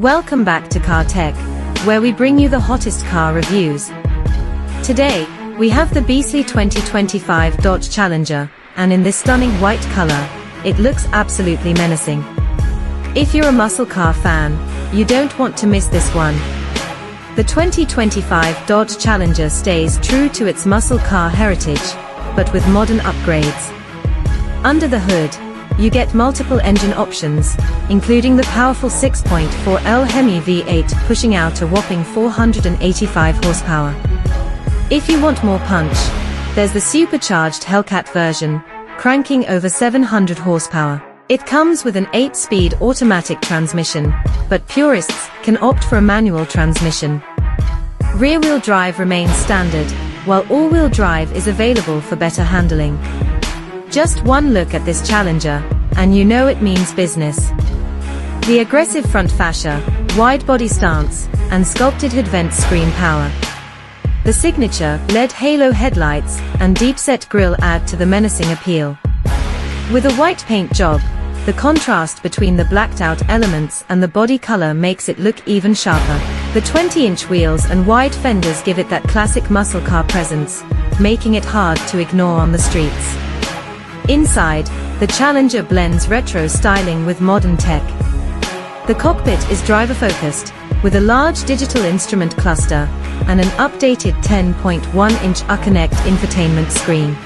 Welcome back to Car Tech, where we bring you the hottest car reviews. Today, we have the beastly 2025 Dodge Challenger, and in this stunning white color, it looks absolutely menacing. If you're a muscle car fan, you don't want to miss this one. The 2025 Dodge Challenger stays true to its muscle car heritage, but with modern upgrades. Under the hood, you get multiple engine options, including the powerful 6.4L HEMI V8 pushing out a whopping 485 horsepower. If you want more punch, there's the supercharged Hellcat version, cranking over 700 horsepower. It comes with an 8-speed automatic transmission, but purists can opt for a manual transmission. Rear-wheel drive remains standard, while all-wheel drive is available for better handling. Just one look at this Challenger, and you know it means business. The aggressive front fascia, wide body stance, and sculpted hood vent screen power. The signature LED halo headlights and deep-set grille add to the menacing appeal. With a white paint job, the contrast between the blacked-out elements and the body color makes it look even sharper. The 20-inch wheels and wide fenders give it that classic muscle car presence, making it hard to ignore on the streets. Inside, the Challenger blends retro styling with modern tech. The cockpit is driver-focused, with a large digital instrument cluster and an updated 10.1-inch Uconnect infotainment screen.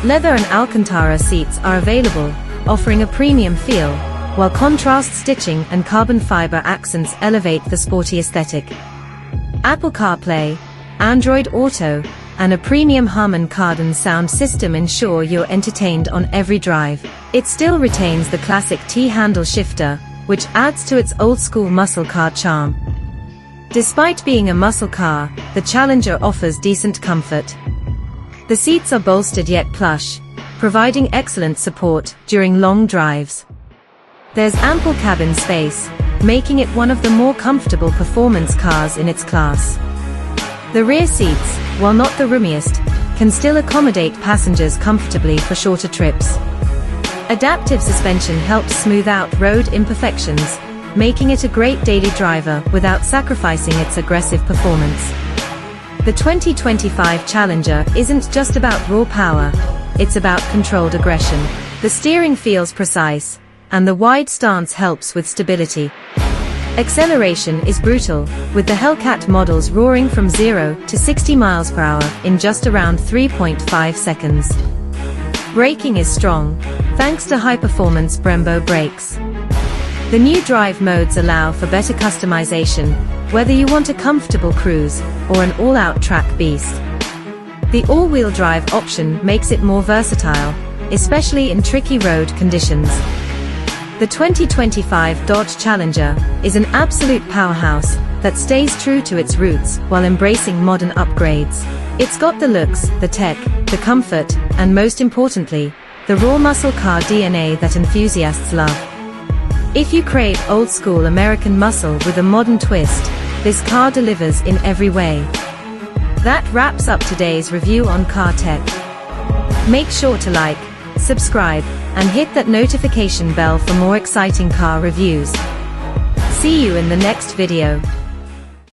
Leather and Alcantara seats are available, offering a premium feel, while contrast stitching and carbon fiber accents elevate the sporty aesthetic. Apple CarPlay, Android Auto, and a premium Harman Kardon sound system ensure you're entertained on every drive. It still retains the classic T-handle shifter, which adds to its old-school muscle car charm. Despite being a muscle car, the Challenger offers decent comfort. The seats are bolstered yet plush, providing excellent support during long drives. There's ample cabin space, making it one of the more comfortable performance cars in its class. The rear seats, while not the roomiest, can still accommodate passengers comfortably for shorter trips. Adaptive suspension helps smooth out road imperfections, making it a great daily driver without sacrificing its aggressive performance. The 2025 Challenger isn't just about raw power, it's about controlled aggression. The steering feels precise, and the wide stance helps with stability. Acceleration is brutal, with the Hellcat models roaring from 0 to 60 miles per hour in just around 3.5 seconds. Braking is strong, thanks to high-performance Brembo brakes. The new drive modes allow for better customization, whether you want a comfortable cruise or an all-out track beast. The all-wheel drive option makes it more versatile, especially in tricky road conditions. The 2025 Dodge Challenger is an absolute powerhouse that stays true to its roots while embracing modern upgrades. It's got the looks, the tech, the comfort, and most importantly, the raw muscle car DNA that enthusiasts love. If you crave old-school American muscle with a modern twist, this car delivers in every way. That wraps up today's review on Car Tech. Make sure to like, subscribe, and hit that notification bell for more exciting car reviews. See you in the next video.